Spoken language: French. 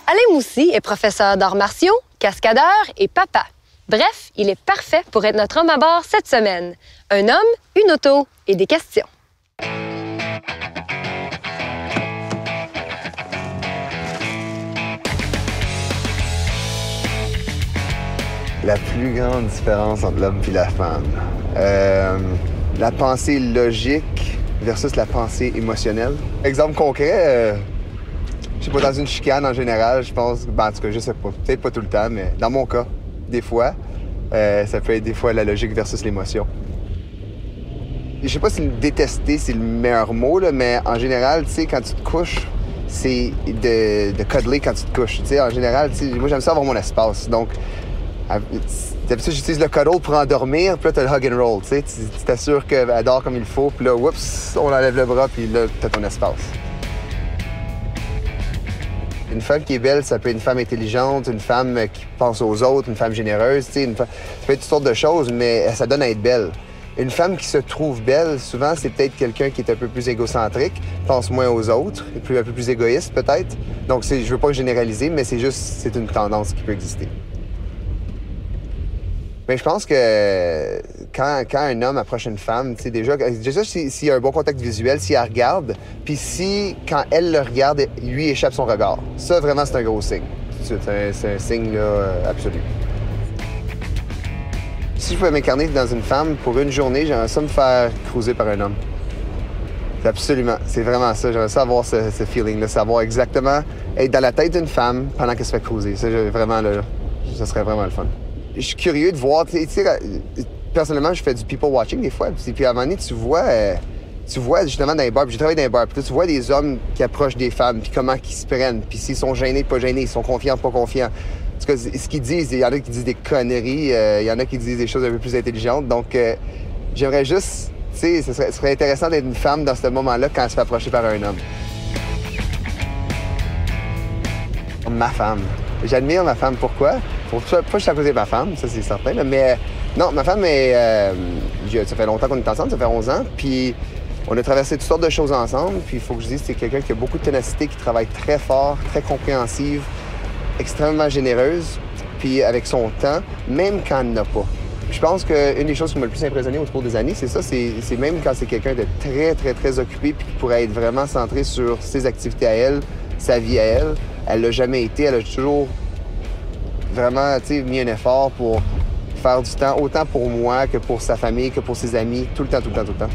Alain Moussy est professeur d'arts martiaux, cascadeur et papa. Bref, il est parfait pour être notre homme à bord cette semaine. Un homme, une auto et des questions. La plus grande différence entre l'homme et la femme. La pensée logique versus la pensée émotionnelle. Exemple concret, je sais pas, dans une chicane en général, je pense, en tout cas, je sais pas, peut-être pas tout le temps, mais dans mon cas, des fois, ça peut être des fois la logique versus l'émotion. Je sais pas si détester, c'est le meilleur mot, là, mais en général, tu sais, quand tu te couches, c'est de cuddler quand tu te couches. Tu sais, en général, tu sais, moi, j'aime ça avoir mon espace. Donc, d'habitude, j'utilise le cuddle pour endormir, puis là, t'as le hug and roll, tu sais. Tu t'assures qu'elle dort comme il faut, puis là, oups, on enlève le bras, puis là, t'as ton espace. Une femme qui est belle, ça peut être une femme intelligente, une femme qui pense aux autres, une femme généreuse, tu sais. Ça peut être toutes sortes de choses, mais ça donne à être belle. Une femme qui se trouve belle, souvent, c'est peut-être quelqu'un qui est un peu plus égocentrique, pense moins aux autres, un peu plus égoïste, peut-être. Donc, je veux pas généraliser, mais c'est une tendance qui peut exister. Mais je pense que quand un homme approche une femme, tu sais, déjà s'il y a un bon contact visuel, si elle regarde, puis si, quand elle le regarde, lui échappe son regard. Ça, vraiment, c'est un gros signe. C'est un signe, là, absolu. Si je pouvais m'incarner dans une femme pour une journée, j'aimerais ça me faire cruiser par un homme. Absolument. C'est vraiment ça. J'aimerais ça avoir ce feeling-là, savoir exactement être dans la tête d'une femme pendant qu'elle se fait cruiser. Ça, vraiment, là, ça serait vraiment le fun. Je suis curieux de voir, tu sais, personnellement, je fais du people watching des fois, puis à un moment donné, tu vois justement dans les bars, puis j'ai travaillé dans les bars, puis tu vois des hommes qui approchent des femmes, puis comment ils se prennent, puis s'ils sont gênés, pas gênés, ils sont confiants, pas confiants. En tout cas, ce qu'ils disent, il y en a qui disent des conneries, il y en a qui disent des choses un peu plus intelligentes, donc j'aimerais juste, tu sais, ce serait intéressant d'être une femme dans ce moment-là quand elle se fait approcher par un homme. Ma femme. J'admire ma femme. Pourquoi? Pas juste à cause de ma femme, ça c'est certain, là, mais non, ma femme ça fait longtemps qu'on est ensemble, ça fait 11 ans, puis on a traversé toutes sortes de choses ensemble, puis il faut que je dise que c'est quelqu'un qui a beaucoup de ténacité, qui travaille très fort, très compréhensive, extrêmement généreuse, puis avec son temps, même quand elle n'en a pas. Je pense qu'une des choses qui m'a le plus impressionné au cours des années, c'est ça, c'est même quand c'est quelqu'un de très, très, très occupé, puis qui pourrait être vraiment centré sur ses activités à elle, sa vie à elle. Elle l'a jamais été, elle a toujours vraiment, tu sais, mis un effort pour faire du temps, autant pour moi que pour sa famille, que pour ses amis, tout le temps, tout le temps, tout le temps.